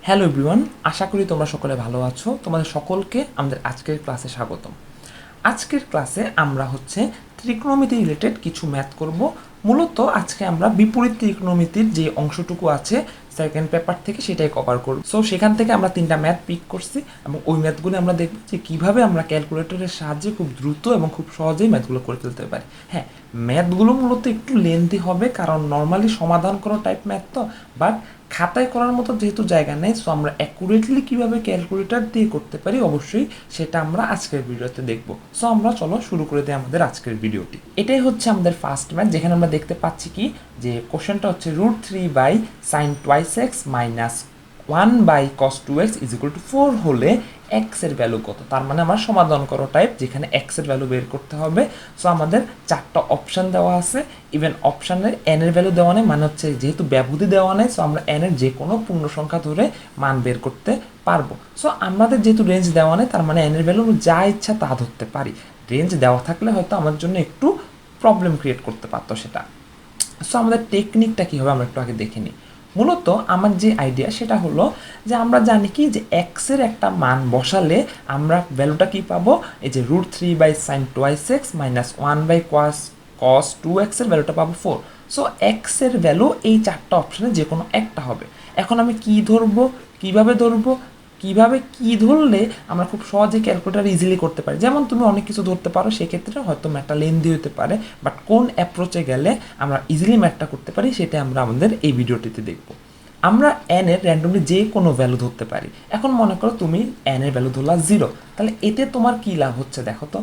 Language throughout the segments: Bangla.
হ্যালো এভরিওয়ান, আশা করি তোমরা সকলে ভালো আছো। তোমাদের সকলকে আমাদের আজকের ক্লাসে স্বাগতম। আজকের ক্লাসে আমরা ত্রিকোণমিতি রিলেটেড কিছু ম্যাথ করব। মূলত আজকে আমরা বিপরীত ত্রিকোণমিতির যে অংশটুকু আছে সেকেন্ড পেপার থেকে সেটাই কভার করব। সো সেখান থেকে আমরা 3টা ম্যাথ পিক করছি এবং ওই ম্যাথগুলো আমরা দেখব যে কীভাবে আমরা ক্যালকুলেটরের সাহায্যে খুব দ্রুত এবং খুব সহজেই ম্যাথগুলো করে ফেলতে পারি। হ্যাঁ, ম্যাথগুলো মূলত একটু লেন্থি হবে কারণ নর্মালি সমাধান করা টাইপ ম্যাথ তো, বাট খাতায় করার মতো যেহেতু জায়গা নেই, সো আমরা অ্যাকুরেটলি কীভাবে ক্যালকুলেটর দিয়ে করতে পারি অবশ্যই সেটা আমরা আজকের ভিডিওতে দেখব। সো আমরা চলো শুরু করে দিই আমাদের আজকের ভিডিওটি। এটাই হচ্ছে আমাদের ফার্স্ট ম্যাথ, যেখানে আমরা দেখতে পাচ্ছি কি যে কোশ্চেনটা হচ্ছে √3/sin² x minus 1/cos² x is equal two 4 হলে এক্স এর ভ্যালু কত। তার মানে আমার সমাধান করো টাইপ, যেখানে এক্স এর ভ্যালু বের করতে হবে। সো আমাদের 4টা অপশান দেওয়া আছে, ইভেন অপশানের এন এর ভ্যালু দেওয়া নেই, মানে হচ্ছে যেহেতু ব্যবধি দেওয়া নেই, সো আমরা এন এর যে কোনো পূর্ণ সংখ্যা ধরে মান বের করতে পারবো। সো আমাদের যেহেতু রেঞ্জ দেওয়া নেই, তার মানে এন এর ভ্যালু যা ইচ্ছা তা ধরতে পারি। রেঞ্জ দেওয়া থাকলে হয়তো আমার জন্য একটু প্রবলেম ক্রিয়েট করতে পারতো সেটা। সো আমাদের টেকনিকটা কী হবে আমরা একটু আগে দেখে নিই। মূলত আমার যে আইডিয়া সেটা হলো যে আমরা জানি কি যে এক্সের একটা মান বসালে আমরা ভ্যালুটা কী পাবো, এই যে √3/sin² x minus 1/cos² x এর ভ্যালুটা পাবো 4। সো এক্সের ভ্যালু এই 4টা অপশানে যে কোনো একটা হবে। এখন আমি কি ধরবো, কিভাবে ধরবো, কিভাবে কি ধরলে আমরা খুব সহজে ক্যালকুলেটার ইজিলি করতে পারি। যেমন তুমি অনেক কিছু ধরতে পারো, সেক্ষেত্রে হয়তো ম্যাথটা লেন্দি হতে পারে, বাট কোন অ্যাপ্রোচে গেলে আমরা ইজিলি ম্যাথটা করতে পারি সেটা আমরা আমাদের এই ভিডিওটিতে দেখব। আমরা এন এর র্যান্ডমলি যে কোনো ভ্যালু ধরতে পারি। এখন মনে করো তুমি এন এর ভ্যালু ধরলা 0, তাহলে এতে তোমার কী লাভ হচ্ছে দেখো তো।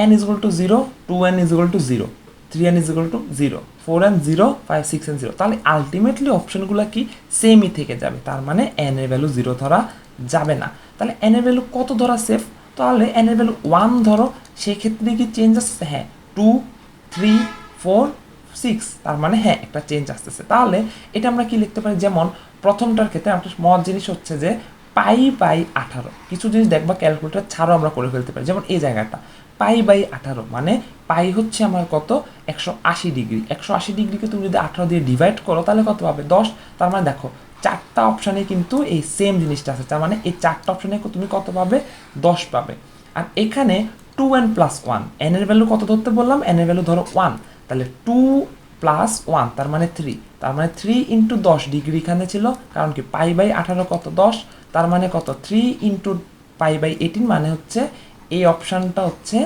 n is equal two 0, 2n is equal two 0, 3n is equal two 0, 4n 0, 5 6n 0। তাহলে আলটিমেটলি অপশনগুলো কি সেমই থেকে যাবে, তার মানে n এর ভ্যালু 0 ধরা যাবে না। তাহলে n এর ভ্যালু কত ধরা সেফ? তাহলে n এর ভ্যালু 1 ধরো, সেক্ষেত্রে কি চেঞ্জ আসছে? হ্যাঁ, 2, 3, 4, 6, তার মানে হ্যাঁ একটা চেঞ্জ আসতেছে। তাহলে এটা আমরা কি লিখতে পারি, যেমন প্রথমটার ক্ষেত্রে একটা মজার জিনিস হচ্ছে যে π/18। কিছু জিনিস দেখবা ক্যালকুলেটর ছাড়াও আমরা করে ফেলতে পারি, যেমন এই জায়গাটা π/18 মানে পাই হচ্ছে আমার কত, 180 ডিগ্রি। 180 ডিগ্রিকে তুমি যদি 18 দিয়ে ডিভাইড করো তাহলে কত পাবে, 10। তার মানে দেখো 4টা অপশানে কিন্তু এই সেম জিনিসটা আছে, তার মানে এই 4টা অপশানে তুমি কত পাবে, 10 পাবে। আর এখানে 2n + 1, n এর ভ্যালু কত ধরতে বললাম, n এর ভ্যালু ধরো 1, তাহলে 2 + 1 তার মানে 3, তার মানে 3 × 10 ডিগ্রি এখানে ছিল, কারণ কি π/18 কত, 10, তার মানে কত 3 × π/18 মানে হচ্ছে এই অপশানটা হচ্ছে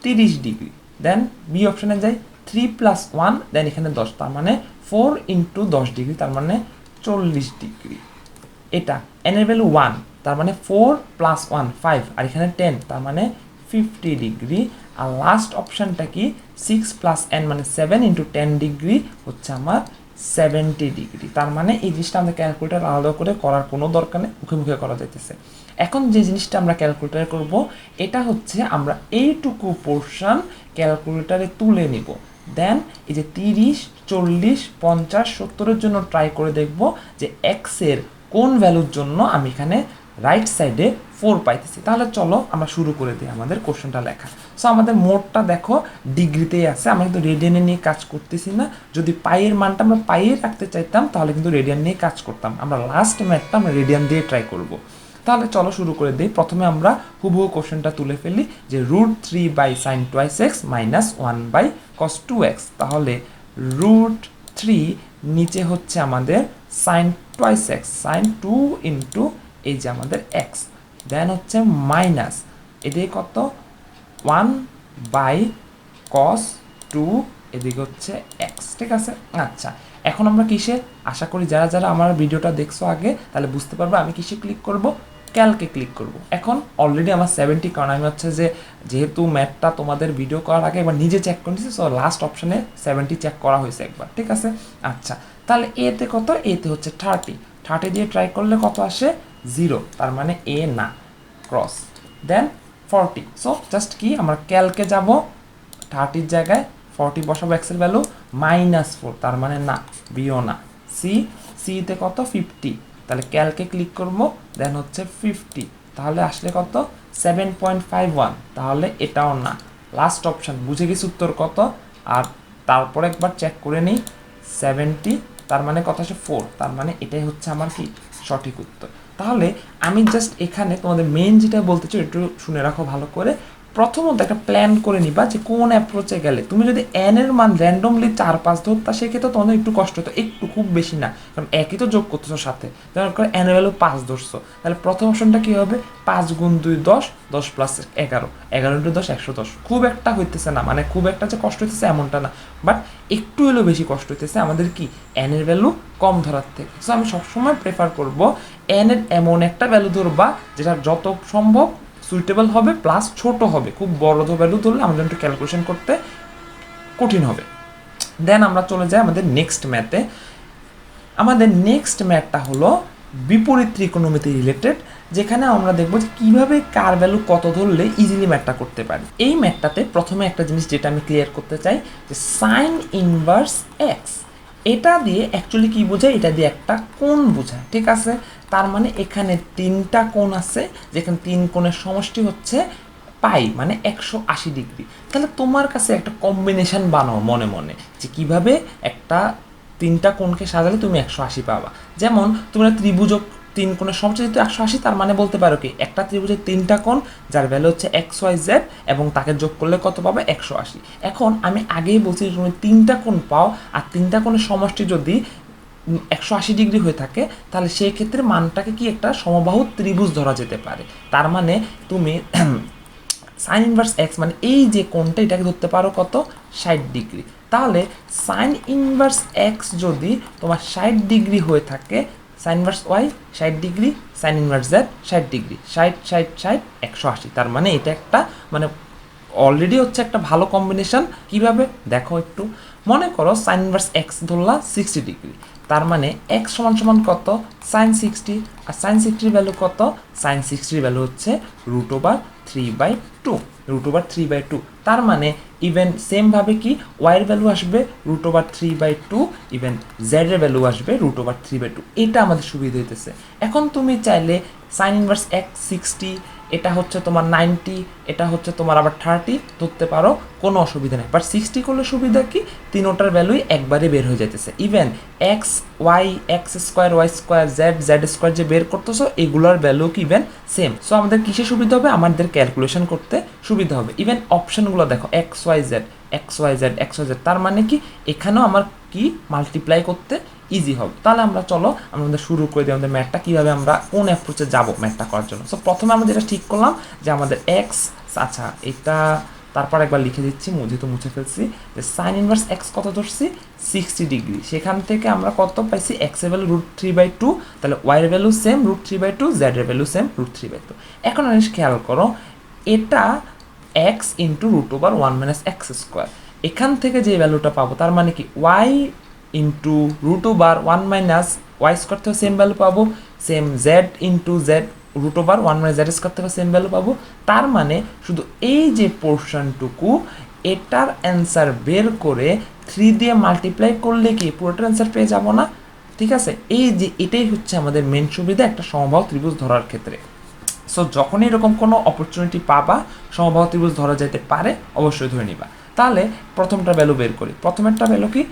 30 ডিগ্রি। দেন বি অপশানে যাই, 3 + 1 দেন এখানে 10, তার মানে 4 × 10 ডিগ্রি, তার মানে 40 ডিগ্রি। এটা n এর ভ্যালু 1, তার মানে 4 + 1 5, আর এখানে 10, তার মানে 50 ডিগ্রি। আর লাস্ট অপশানটা কি 6 + n মানে 7 × 10 ডিগ্রি হচ্ছে আমার 70 ডিগ্রি। তার মানে এই জিনিসটা আমাদের ক্যালকুলেটার আলাদা করে করার কোনো দরকার নেই, মুখে মুখে করা যাইতেছে। এখন যে জিনিসটা আমরা ক্যালকুলেটারে করব, এটা হচ্ছে আমরা এইটুকু পোর্শন ক্যালকুলেটারে তুলে নিব। দেন এই যে 30, 40, 50, 70-এর জন্য ট্রাই করে দেখব যে এক্সের কোন ভ্যালুর জন্য আমি এখানে রাইট সাইডে 4 পাইতেছি। তাহলে চলো আমরা শুরু করে দিই আমাদের কোশ্চেনটা লেখা। সো আমাদের মোডটা দেখো ডিগ্রিতেই আছে, আমরা কিন্তু রেডিয়ানে নিয়ে কাজ করতেছি না। যদি পাইয়ের মানটা আমরা পাইয়ে রাখতে চাইতাম তাহলে কিন্তু রেডিয়ান নিয়ে কাজ করতাম। আমরা লাস্ট ম্যাথটা আমরা রেডিয়ান দিয়ে ট্রাই করব। তাহলে চলো শুরু করে দিই। প্রথমে আমরা হুবহু কোশ্চেনটা তুলে ফেলি যে √3/sin² x minus 1/cos² x। তাহলে √3 নিচে হচ্ছে আমাদের sin² x, sin 2 × এই যে আমাদের x, দেন হচ্ছে মাইনাস এদিকে কত 1/cos², এদিকে হচ্ছে x। ঠিক আছে, আচ্ছা এখন আমরা কিসে, আশা করি যারা যারা আমার ভিডিওটা দেখছো আগে তাহলে বুঝতে পারবে আমি কিসে ক্লিক করব, ক্যালকে ক্লিক করব। এখন অলরেডি আমার 70, কারণ আমি যেহেতু ম্যাথটা তোমাদের ভিডিও করার আগে একবার নিজে চেক করে নিয়েছি, সো লাস্ট অপশানে 70 চেক করা হয়েছে একবার। ঠিক আছে, আচ্ছা তাহলে এতে কত, এতে হচ্ছে 30 দিয়ে ট্রাই করলে কত আসে, 0, তার মানে এ না, ক্রস। দেন 40, সো জাস্ট কি আমরা ক্যালকে যাব, 30-র জায়গায় 40 বসাবো, এক্সের ভ্যালু -4, তার মানে না, বিও না। সিতে কত 50, তাহলে ক্যালকে ক্লিক করব, দেন হচ্ছে 50, তাহলে আসলে কত 7.51, তাহলে এটাও না। লাস্ট অপশান বুঝে গেছি উত্তর কত, আর তারপর একবার চেক করে নিই 70, তার মানে কত আসে 4, তার মানে এটাই হচ্ছে আমার কি সঠিক উত্তর। তাহলে আমি জাস্ট এখানে তোমাদের মেইন যেটা বলতে চাই একটু শুনে রাখো ভালো করে। প্রথমত একটা প্ল্যান করে নিবা যে কোন অ্যাপ্রোচে গেলে। তুমি যদি এন এর মান র্যান্ডমলি 4-5 ধরতা সেক্ষেত্রে তোমাদের একটু কষ্ট হতো, একটু, খুব বেশি না, কারণ একই তো যোগ করতেছো সাথে। যেমন করে এন এর ভ্যালু 5 ধরছো, তাহলে প্রথম অপশনটা কী হবে, 5 গুণ 2 10, 10 প্লাস 11, 11 ইন্টু 10 110। খুব একটা হইতেছে না, মানে খুব একটা যে কষ্ট হইতেছে এমনটা না, বাট একটু হলেও বেশি কষ্ট হইতেছে আমাদের কি এন এর ভ্যালু কম ধরার থেকে। সো আমি সবসময় প্রেফার করবো এন এর এমন একটা ভ্যালু ধরবা যেটা যত সম্ভব সুইটেবল হবে প্লাস ছোট হবে। খুব বড় ভ্যালু ধরলে আমাদের একটু ক্যালকুলেশন করতে কঠিন হবে। দেন আমরা চলে যাই আমাদের নেক্সট ম্যাথে। আমাদের নেক্সট ম্যাথটা হলো বিপরীত ত্রিকোণমিতি রিলেটেড, যেখানে আমরা দেখব যে কীভাবে কার ভ্যালু কত ধরলে ইজিলি ম্যাথটা করতে পারি। এই ম্যাথটাতে প্রথমে একটা জিনিস যেটা আমি ক্লিয়ার করতে চাই যে সাইন ইনভার্স এক্স, এটা দিয়ে অ্যাকচুয়ালি কী বোঝায়, এটা দিয়ে একটা কোণ বোঝায়, ঠিক আছে। তার মানে এখানে 3টা কোণ আছে, যেখানে 3 কোণের সমষ্টি হচ্ছে পাই, মানে 180 ডিগ্রি। তাহলে তোমার কাছে একটা কম্বিনেশন বানাও মনে মনে যে কীভাবে একটা 3টা কোণকে সাজালে তুমি 180 পাবা। যেমন তোমরা ত্রিভুজক 3 কোণের সমষ্টি যেহেতু 180, তার মানে বলতে পারো কি একটা ত্রিভুজের 3টা কোণ যার ভ্যালু হচ্ছে এক্স ওয়াই জেড এবং তাকে যোগ করলে কত পাবে, 180। এখন আমি আগেই বলছি তুমি 3টা কোণ পাও আর 3টা কোণের সমষ্টি যদি 180 ডিগ্রি হয়ে থাকে, তাহলে সেই ক্ষেত্রে মানটাকে কি একটা সমবাহু ত্রিভুজ ধরা যেতে পারে। তার মানে তুমি সাইন ইনভার্স এক্স মানে এই যে কোণটা, এটাকে ধরতে পারো কত, 60 ডিগ্রি। তাহলে সাইন ইনভার্স এক্স যদি তোমার 60 ডিগ্রি হয়ে থাকে, sine inverse Y 60 degree, sine inverse Z 60 degree, 60 60 60 180। তার মানে এটা একটা মানে অলরেডি হচ্ছে একটা ভালো কম্বিনেশন। কিভাবে দেখো একটু, মনে করো sign inverse x Dharla 60 degree, তার মানে এক্স সমান সমান কত, সাইন 60, আর সাইন 60 ভ্যালু কত, সাইন 60 ভ্যালু হচ্ছে √3/2, √3/2। তার মানে ইভেন সেমভাবে কি ওয়াইয়ের ভ্যালু আসবে √3/2, ইভেন জেডের ভ্যালু আসবে √3/2। এটা আমাদের সুবিধা হইতেছে। এখন তুমি চাইলে সাইন ইনভার্স এক্স 60, এটা হচ্ছে তোমার 90, এটা হচ্ছে তোমার আবার 30 ধরতে পারো, কোনো অসুবিধা নেই। বাট 60 করলে সুবিধা কি, তিনোটার ভ্যালুই একবারে বের হয়ে যাইতেছে। Even X Y, X square Y square, Z Z square যে বের করতেছো এগুলোর ভ্যালু কি ইভেন সেম। সো আমাদের কিসে সুবিধা হবে, আমাদের ক্যালকুলেশন করতে সুবিধা হবে। ইভেন অপশনগুলো দেখো X Y Z, X Y Z, X Y Z, তার মানে কি এখানেও আমার কি মাল্টিপ্লাই করতে ইজি হবে। তাহলে আমরা চলো আমাদের শুরু করে দিই আমাদের ম্যাথটা কীভাবে আমরা কোন অ্যাপ্রোচে যাবো ম্যাথটা করার জন্য। সো প্রথমে আমরা যেটা ঠিক করলাম যে আমাদের এক্স, আচ্ছা এটা তারপর একবার লিখে দিচ্ছি, যেহেতু মুছে ফেলছি, যে সাইন ইনভার্স এক্স কত ধরছি 60 ডিগ্রি, সেখান থেকে আমরা কত পাইছি, এক্স এর ভ্যালু √3/2, তাহলে ওয়াই এর ভ্যালু সেম √3/2, জেড এর ভ্যালু সেম √3/2। এখন জিনিস খেয়াল করো, এটা এক্স ইন্টু √1 - x², এখান থেকে যে ভ্যালুটা পাবো তার মানে কি ওয়াই ইন্টু √1 - y² থেকে সেম ভ্যালু পাবো, same Z into Z √1 - z² থেকে সেম ভ্যালু পাবো। তার মানে শুধু এই যে পোর্শনটুকু, এটার অ্যান্সার বের করে 3 দিয়ে মাল্টিপ্লাই করলে কি পুরোটার অ্যান্সার পেয়ে যাব না, ঠিক আছে। এই যে এটাই হচ্ছে আমাদের মেন সুবিধা একটা সমবাহু ত্রিভুজ ধরার ক্ষেত্রে। সো যখনই এরকম কোনো অপরচুনিটি পাবা সমবাহু ত্রিভুজ ধরা যেতে পারে, অবশ্যই ধরে নিবা। তাহলে প্রথমটা ভ্যালু বের করি। প্রথমেরটা ভ্যালু কি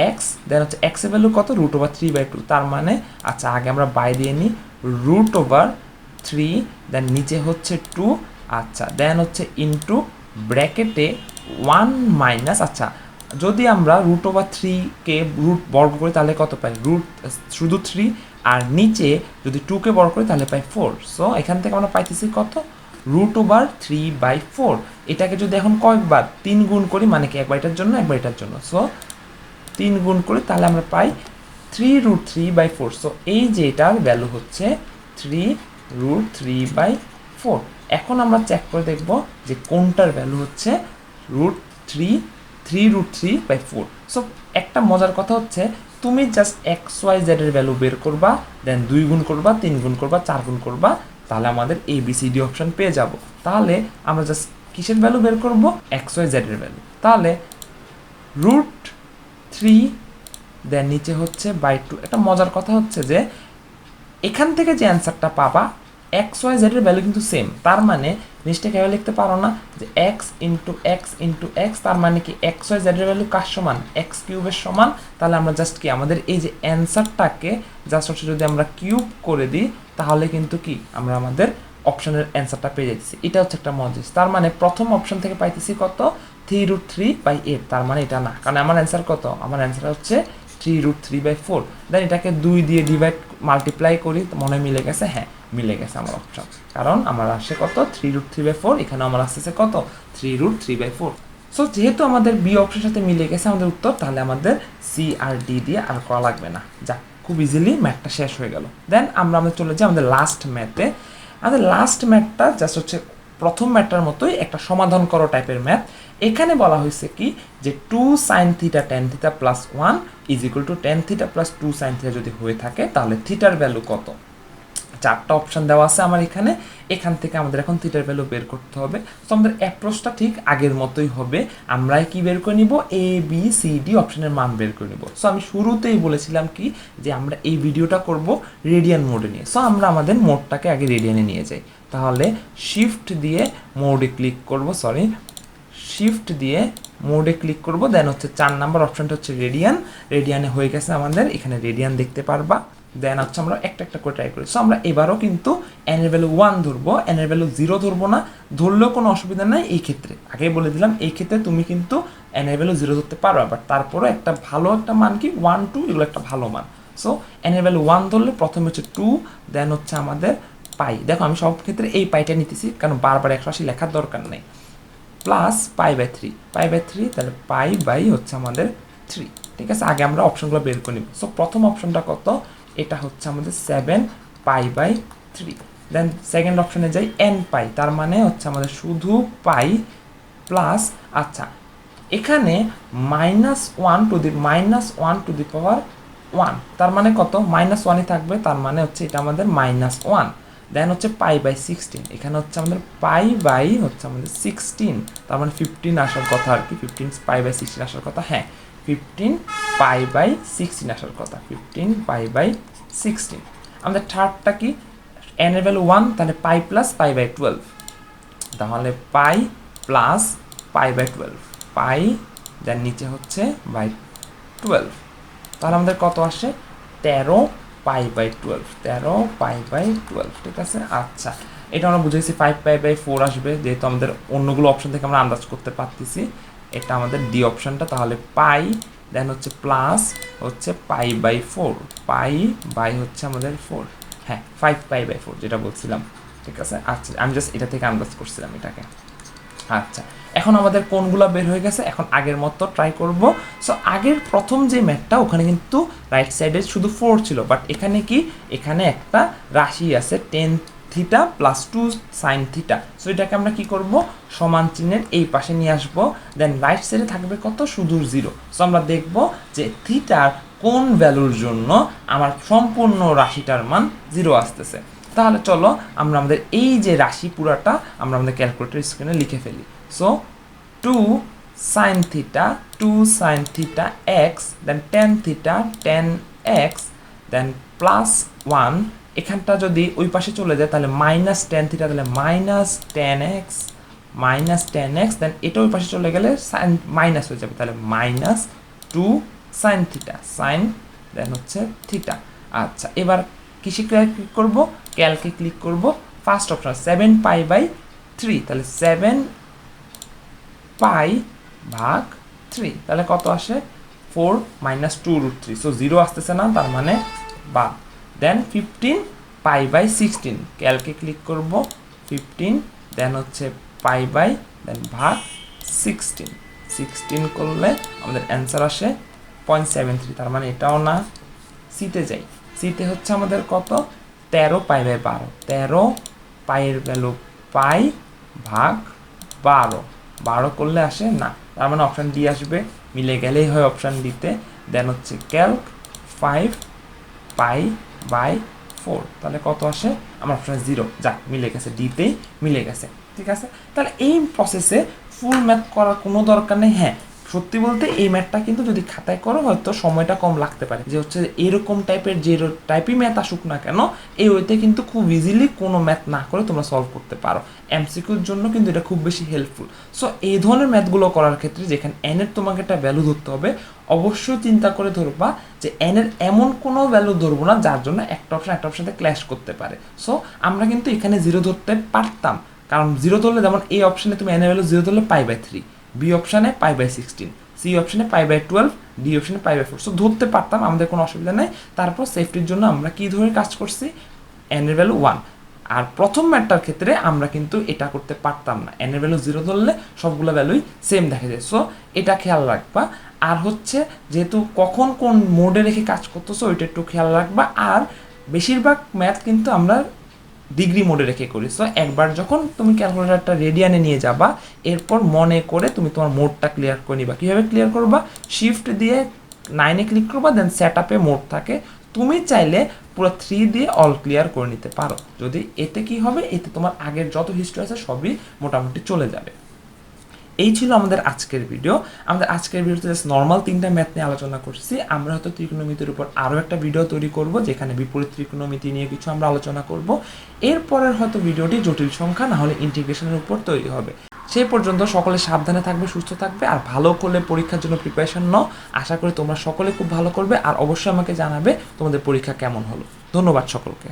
এক্স, দেন হচ্ছে এক্স এর ভ্যালু কত, √3/2। তার মানে আচ্ছা আগে আমরা বাই দিয়ে নিই, √3, দেন নিচে হচ্ছে 2, আচ্ছা দেন হচ্ছে ইন্টু ব্র্যাকেটে 1 মাইনাস, আচ্ছা যদি আমরা √3কে রুট বর্গ করি তাহলে কত পাই, শুধু 3, আর নিচে যদি 2কে বর্গ করি তাহলে পাই 4। সো এখান থেকে আমরা পাইতেছি কত, √3/4। এটাকে যদি এখন কয়েকবার 3 গুণ করি, মানে কি একবার এটার জন্য একবার এটার জন্য, সো 3 গুণ করি তাহলে আমরা পাই 3√3/4। সো এই যে এটার ভ্যালু হচ্ছে 3√3/4। এখন আমরা চেক করে দেখব যে কোনটার ভ্যালু হচ্ছে √3/4। সো একটা মজার কথা হচ্ছে তুমি জাস্ট এক্স ওয়াই জেড এর ভ্যালু বের করবা, দেন 2 গুণ করবা, 3 গুণ করবা, 4 গুণ করবা, তাহলে আমাদের ABCD অপশন পেয়ে যাব। তাহলে আমরা জাস্ট কিসের ভ্যালু বের করব, এক্স ওয়াই জেড এর ভ্যালু। তাহলে √3, দেন নিচে হচ্ছে /2। একটা মজার কথা হচ্ছে যে এখান থেকে যে অ্যান্সারটা পাবা এক্স ওয়াই জেডের ভ্যালু কিন্তু সেম, তার মানে জিনিসটা কেউ লিখতে পারো না যে এক্স ইন্টু এক্স, তার মানে কি এক্স ওয়াই জেডের ভ্যালু কার সমান, এক্স কিউবের সমান। তাহলে আমরা জাস্ট কি আমাদের এই যে অ্যান্সারটাকে জাস্ট হচ্ছে যদি আমরা কিউব করে দিই তাহলে কিন্তু কি আমরা আমাদের অপশনের অ্যান্সারটা পেয়ে যাচ্ছি। এটা হচ্ছে একটা মজা। তার মানে প্রথম অপশন থেকে পাইতেছি কত 3√3/8, তার মানে এটা না, কারণ আমার অ্যান্সার কত, আমার অ্যান্সার হচ্ছে 3√3/4। দেন এটাকে 2 দিয়ে ডিভাইড মাল্টিপ্লাই করি, মনে মিলে গেছে, হ্যাঁ মিলে গেছে আমার অপশন, কারণ আমার আসে কত 3√3/4, এখানে আমার আসতেছে কত 3√3/4। সো যেহেতু আমাদের বি অপশনের সাথে মিলে গেছে আমাদের উত্তর, তাহলে আমাদের সি আর ডি দিয়ে আর করা লাগবে না। যাক, খুব ইজিলি ম্যাথটা শেষ হয়ে গেল। দেন আমরা চলে যাই আমাদের লাস্ট ম্যাথে। আমাদের লাস্ট ম্যাথটা জাস্ট হচ্ছে প্রথম ম্যাথটার মতোই একটা সমাধান করো টাইপের ম্যাথ। এখানে বলা হয়েছে কি যে 2 sin θ tan θ plus 1 is equal to tan θ plus 2 sin θ যদি হয়ে থাকে তাহলে থিটার ভ্যালু কত। 4টা অপশন দেওয়া আছে আমার এখানে, এখান থেকে আমাদের এখন থিটার ভ্যালু বের করতে হবে। তো আমাদের অ্যাপ্রোচটা ঠিক আগের মতোই হবে, আমরা কি বের করে নিব, এ বি সি ডি অপশনের মান বের করে নিব। সো আমি শুরুতেই বলেছিলাম কি যে আমরা এই ভিডিওটা করব রেডিয়ান মোডে নিয়ে। সো আমরা আমাদের মোডটাকে আগে রেডিয়ানে নিয়ে যাই। তাহলে শিফট দিয়ে মোডে ক্লিক করব, শিফট দিয়ে মোডে ক্লিক করব। দেন হচ্ছে 4 নাম্বার অপশনটা হচ্ছে রেডিয়ান, রেডিয়ানে হয়ে গেছে আমাদের, এখানে রেডিয়ান দেখতে পারবা। দেন হচ্ছে আমরা একটা একটা করে ট্রাই করি। সো আমরা এবারও কিন্তু এন এর ভ্যালু 1 ধরবো, এন এর ভ্যালু 0 ধরবো না, ধরলেও কোনো অসুবিধা নাই। এই ক্ষেত্রে আগে বলে দিলাম, এই ক্ষেত্রে তুমি কিন্তু এন এর ভ্যালু 0 ধরতে পারো, বাট তারপরও একটা ভালো একটা মান কি 1 2 এগুলো একটা ভালো মান। সো এন এর ভ্যালু 1 ধরলে প্রথমে হচ্ছে 2, দেন হচ্ছে আমাদের পাই। দেখো আমি সব ক্ষেত্রে এই পাইটা নিতেছি, কারণ বারবার 180 লেখার দরকার নেই। প্লাস পাই/3, তাহলে পাই হচ্ছে আমাদের 3। ঠিক আছে, আগে আমরা অপশনগুলো বের করে নিব। সো প্রথম অপশনটা কত, এটা হচ্ছে আমাদের 7π/3। দেন সেকেন্ড অপশনে যাই n পাই, তার মানে হচ্ছে আমাদের শুধু পাই প্লাস, আচ্ছা এখানে -1 টু দি পাওয়ার 1, তার মানে কত -1ই থাকবে, তার মানে হচ্ছে এটা আমাদের -1। দেন হচ্ছে π/16, এখানে হচ্ছে আমাদের হচ্ছে আমাদের 16, তার মানে 15 আসার কথা আর কি, 15 π/16 আসার কথা, হ্যাঁ 15 π/16 আসার কথা, 15 π/16। আমাদের থার্ডটা কি, n এর ভ্যালু 1, তাহলে পাই প্লাস π/12, তাহলে পাই প্লাস π/12, পাই দেন নিচে হচ্ছে /12, তাহলে আমাদের কত আসে 13π/12, 13π/12। ঠিক আছে, আচ্ছা এটা আমরা বুঝেছি 5π/4 আসবে, যেহেতু আমাদের অন্যগুলো অপশন থেকে আমরা আন্দাজ করতে পারতেছি। এটা আমাদের ডি অপশনটা, তাহলে পাই দেন হচ্ছে প্লাস হচ্ছে π/4, পাই হচ্ছে আমাদের 4, হ্যাঁ 5π/4 যেটা বলছিলাম। ঠিক আছে, আচ্ছা আমি জাস্ট এটা থেকে আন্দাজ করছিলাম এটাকে। আচ্ছা এখন আমাদের কোনগুলো বের হয়ে গেছে, এখন আগের মতো ট্রাই করব। সো আগের প্রথম যে ম্যাথটা ওখানে কিন্তু রাইট সাইডে শুধু 4 ছিল, বাট এখানে কি, এখানে একটা রাশি আছে tan θ প্লাস 2 sin θ। সো এটাকে আমরা কি করব, সমান চিহ্নের এই পাশে নিয়ে আসব। দেন রাইট সাইডে থাকবে কত, শুধু 0। সো আমরা দেখব যে থিটার কোন ভ্যালুর জন্য আমার সম্পূর্ণ রাশিটার মান 0 আসতেছে। তাহলে চলো আমরা আমাদের এই যে রাশি পুরাটা আমরা আমাদের ক্যালকুলেটর স্ক্রিনে লিখে ফেলি। সো 2 sin θ x, দেন tan θ tan x, দেন প্লাস 1, এখানটা যদি ওই পাশে চলে যায় তাহলে মাইনাস tan θ, তাহলে tan x, দেন এটা ওই পাশে চলে গেলে সাইন মাইনাস হয়ে যাবে, তাহলে -2 sin θ, সাইন দেন হচ্ছে থিটা। আচ্ছা এবার কিসে ক্লিক করব, ক্যালকে ক্লিক করব, ফার্স্ট অপশন 7π/3, তাহলে 7π/3, তাহলে কত আসে 4 - 2√3, সো 0 আসতেছে না, তার মানে বাদ। দেন 15π/16, ক্যালকে ক্লিক করব 15, দেন হচ্ছে দেন ভাগ 16 করলে আমাদের অ্যান্সার আসে 0.73, তার মানে এটাও না। সিতে যাই, সিতে হচ্ছে আমাদের কত 13π/12, 13 পাইয়ের ভ্যালু পাই ভাগ 12 করলে আসে না, তার মানে অপশান ডি আসবে, মিলে গেলেই হয় অপশান ডিতে। দেন হচ্ছে ক্যালক 5π/4, তাহলে কত আসে আমার অপশান 0, যাক মিলে গেছে, ডিতেই মিলে গেছে। ঠিক আছে, তাহলে এই প্রসেসে ফুল ম্যাথ করার কোনো দরকার নেই, হ্যাঁ সত্যি বলতে এই ম্যাথটা কিন্তু যদি খাতায় করো হয়তো সময়টা কম লাগতে পারে, যে হচ্ছে এরকম টাইপের যে টাইপই ম্যাথ আসুক না কেন এই ওইতে কিন্তু খুব ইজিলি কোনো ম্যাথ না করে তোমরা সলভ করতে পারো। এমসিকিউর জন্য কিন্তু এটা খুব বেশি হেল্পফুল। সো এই ধরনের ম্যাথগুলো করার ক্ষেত্রে যেখানে এন এর তোমাকে একটা ভ্যালু ধরতে হবে, অবশ্যই চিন্তা করে ধরবা যে এন এর এমন কোনো ভ্যালু ধরবো না যার জন্য একটা অপশন সাথে ক্ল্যাশ করতে পারে। সো আমরা কিন্তু এখানে 0 ধরতে পারতাম, কারণ 0 ধরলে যেমন এই অপশানে তুমি এন এর ভ্যালু 0 ধরলে π/3, বি অপশানে π/16, সি অপশানে π/12, ডি অপশানে π/4। সো ধরতে পারতাম, আমাদের কোনো অসুবিধা নেই। তারপর সেফটির জন্য আমরা কি ধরে কাজ করছি, এন এর ভ্যালু 1। আর প্রথম ম্যাথটার ক্ষেত্রে আমরা কিন্তু এটা করতে পারতাম না, এন এর ভ্যালু 0 ধরলে সবগুলো ভ্যালুই সেম দেখা যায়। সো এটা খেয়াল রাখবা। আর হচ্ছে যেহেতু কখন কোন মোডে রেখে কাজ করতেছো ওইটা একটু খেয়াল রাখবা। আর বেশিরভাগ ম্যাথ কিন্তু আমরা ডিগ্রি মোডে রেখে করি। সো একবার যখন তুমি ক্যালকুলেটারটা রেডিয়ানে নিয়ে যাবা, এরপর মনে করে তুমি তোমার মোডটা ক্লিয়ার করে নিবা। কীভাবে ক্লিয়ার করবা, শিফট দিয়ে 9-এ ক্লিক করবা, দেন সেট আপে মোড থাকে, তুমি চাইলে পুরো 3 দিয়ে অল ক্লিয়ার করে নিতে পারো। যদি এতে কি হবে, এতে তোমার আগের যত হিস্ট্রি আছে সবই মোটামুটি চলে যাবে। এই ছিল আমাদের আজকের ভিডিও। আমাদের আজকের ভিডিওতে জাস্ট নর্মাল 3টা ম্যাথ নিয়ে আলোচনা করছি। আমরা হয়তো ত্রিকোণমিতির উপর আরও একটা ভিডিও তৈরি করব যেখানে বিপরীত ত্রিকোণমিতি নিয়ে কিছু আমরা আলোচনা করব। এরপরের হয়তো ভিডিওটি জটিল সংখ্যা না হলে ইন্টিগ্রেশনের উপর তৈরি হবে। সেই পর্যন্ত সকলে সাবধানে থাকবে, সুস্থ থাকবে, আর ভালো করলে পরীক্ষার জন্য প্রিপারেশন নাও। আশা করি তোমরা সকলে খুব ভালো করবে, আর অবশ্যই আমাকে জানাবে তোমাদের পরীক্ষা কেমন হলো। ধন্যবাদ সকলকে।